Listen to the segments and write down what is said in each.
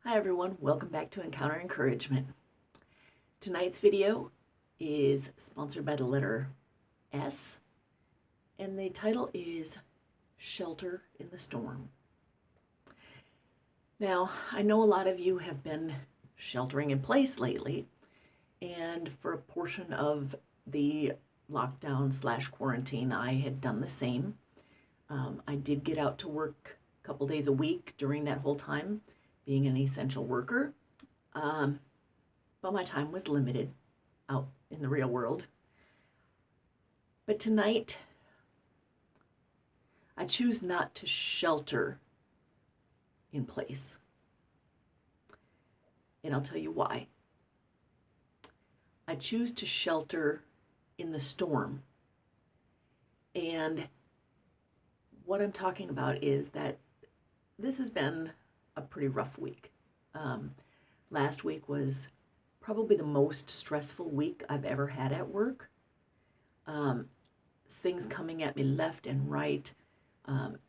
Hi everyone, welcome back to Encounter Encouragement. Tonight's video is sponsored by the letter S, and the title is Shelter in the Storm. Now, I know a lot of you have been sheltering in place lately, and for a portion of the lockdown/quarantine, I had done the same. I did get out to work a couple days a week during that whole time, being an essential worker. But my time was limited out in the real world. But tonight, I choose not to shelter in place. And I'll tell you why. I choose to shelter in the storm. And what I'm talking about is that this has been a pretty rough week. Last week was probably the most stressful week I've ever had at work. Things coming at me left and right,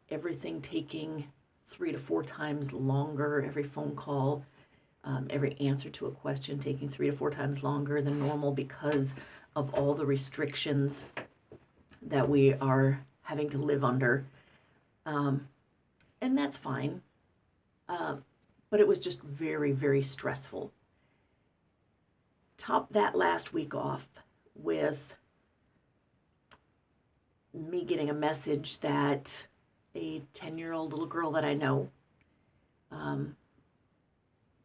everything taking 3 to 4 times longer, every phone call, every answer to a question taking 3 to 4 times longer than normal because of all the restrictions that we are having to live under. And that's fine. But it was just very, very stressful. Top that last week off with me getting a message that a 10-year-old little girl that I know,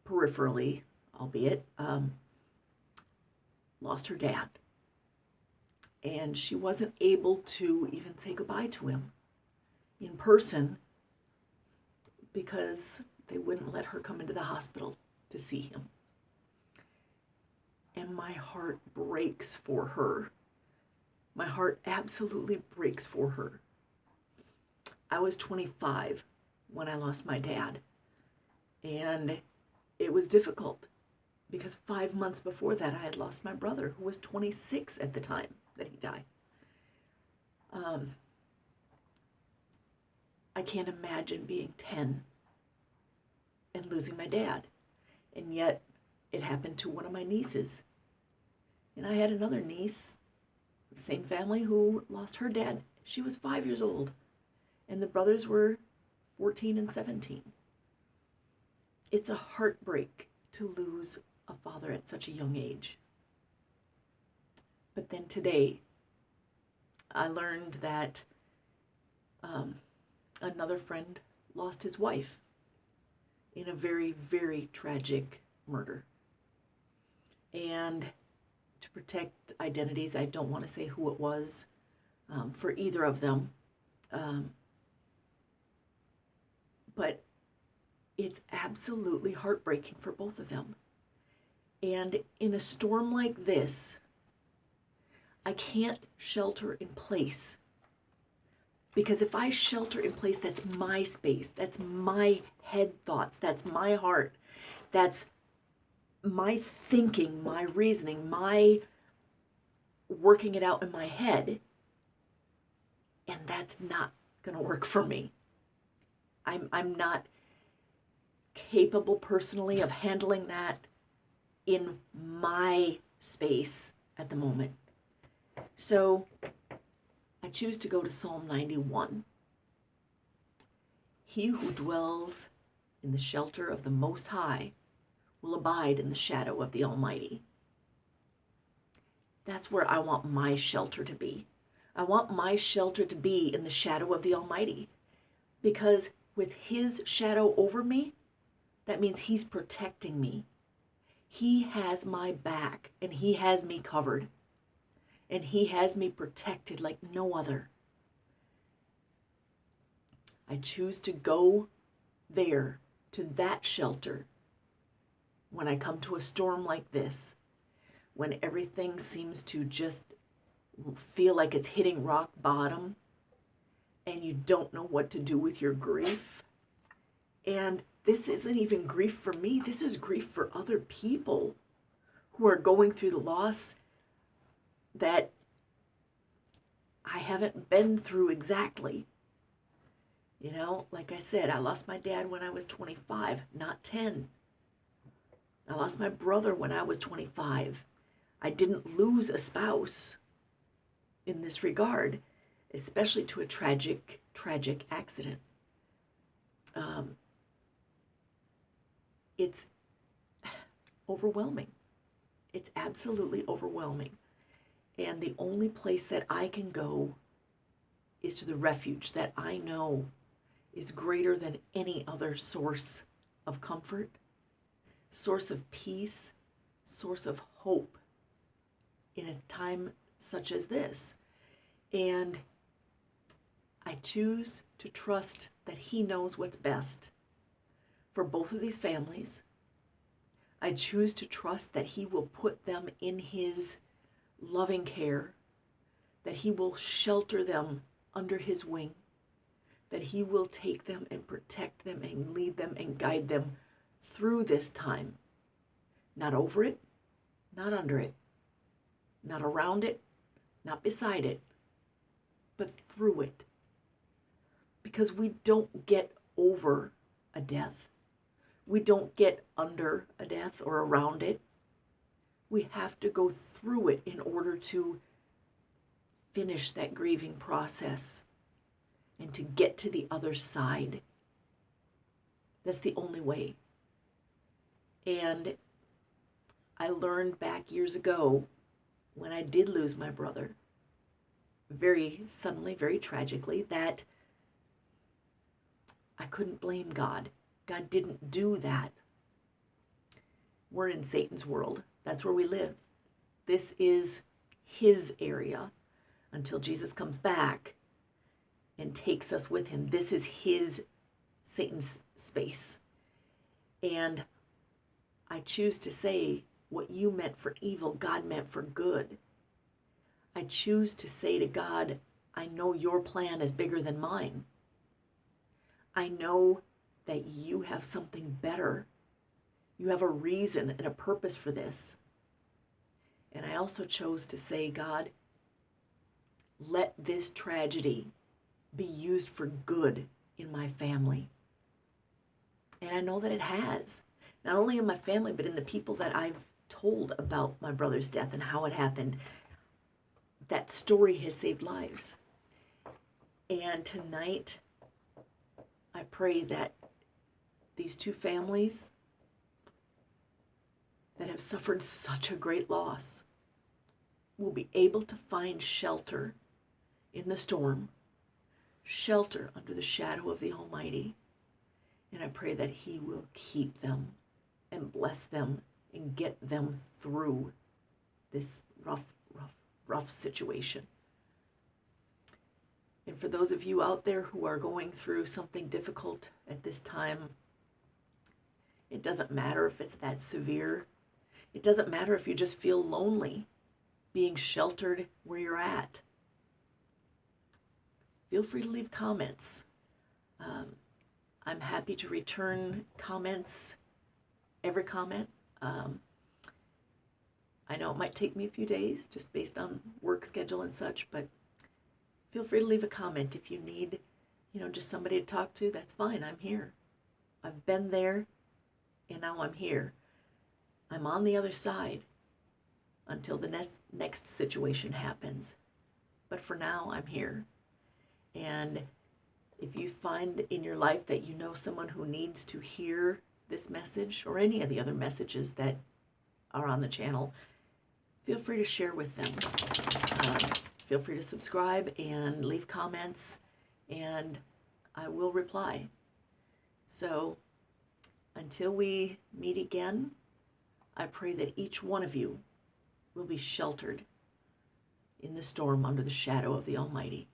peripherally, albeit, lost her dad. And she wasn't able to even say goodbye to him in person because they wouldn't let her come into the hospital to see him. And my heart breaks for her. My heart absolutely breaks for her. I was 25 when I lost my dad. And it was difficult because 5 months before that, I had lost my brother, who was 26 at the time that he died. I can't imagine being 10 and losing my dad. And yet it happened to one of my nieces. And I had another niece, same family, who lost her dad. She was 5 years old. And the brothers were 14 and 17. It's a heartbreak to lose a father at such a young age. But then today, I learned that another friend lost his wife in a very, very tragic murder. And to protect identities, I don't want to say who it was for either of them. But it's absolutely heartbreaking for both of them. And in a storm like this, I can't shelter in place. Because if I shelter in place, that's my space, that's my head thoughts, that's my heart, that's my thinking, my reasoning, my working it out in my head. And that's not going to work for me. I'm not capable personally of handling that in my space at the moment. So I choose to go to Psalm 91. He who dwells in the shelter of the Most High will abide in the shadow of the Almighty. That's where I want my shelter to be. I want my shelter to be in the shadow of the Almighty. Because with His shadow over me, that means He's protecting me. He has my back, and He has me covered. And He has me protected like no other. I choose to go there, to that shelter, when I come to a storm like this, when everything seems to just feel like it's hitting rock bottom, and you don't know what to do with your grief. And this isn't even grief for me, this is grief for other people who are going through the loss that I haven't been through exactly. You know, like I said, I lost my dad when I was 25, not 10. I lost my brother when I was 25. I didn't lose a spouse in this regard, especially to a tragic accident. It's overwhelming. It's absolutely overwhelming. And the only place that I can go is to the refuge that I know is greater than any other source of comfort, source of peace, source of hope in a time such as this. And I choose to trust that He knows what's best for both of these families. I choose to trust that He will put them in His loving care, that He will shelter them under His wing, that He will take them and protect them and lead them and guide them through this time. Not over it, not under it, not around it, not beside it, but through it. Because we don't get over a death. We don't get under a death or around it. We have to go through it in order to finish that grieving process and to get to the other side. That's the only way. And I learned back years ago when I did lose my brother, very suddenly, very tragically, that I couldn't blame God. God didn't do that. We're in Satan's world. That's where we live. This is his area until Jesus comes back and takes us with him. This is his, Satan's space. And I choose to say, what you meant for evil, God meant for good. I choose to say to God, I know your plan is bigger than mine. I know that you have something better. You have a reason and a purpose for this. And I also chose to say, God, let this tragedy be used for good in my family. And I know that it has. Not only in my family, but in the people that I've told about my brother's death and how it happened. That story has saved lives. And tonight, I pray that these two families that have suffered such a great loss will be able to find shelter in the storm, shelter under the shadow of the Almighty. And I pray that He will keep them and bless them and get them through this rough situation. And for those of you out there who are going through something difficult at this time, it doesn't matter if it's that severe. It doesn't matter if you just feel lonely being sheltered where you're at. Feel free to leave comments. I'm happy to return comments, every comment. I know it might take me a few days just based on work schedule and such, but feel free to leave a comment if you need, just somebody to talk to. That's fine. I'm here. I've been there, and now I'm here. I'm on the other side until the next situation happens. But for now, I'm here. And if you find in your life that you know someone who needs to hear this message or any of the other messages that are on the channel, feel free to share with them. Feel free to subscribe and leave comments, and I will reply. So until we meet again, I pray that each one of you will be sheltered in the storm under the shadow of the Almighty.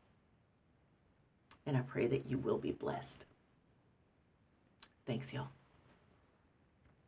And I pray that you will be blessed. Thanks, y'all.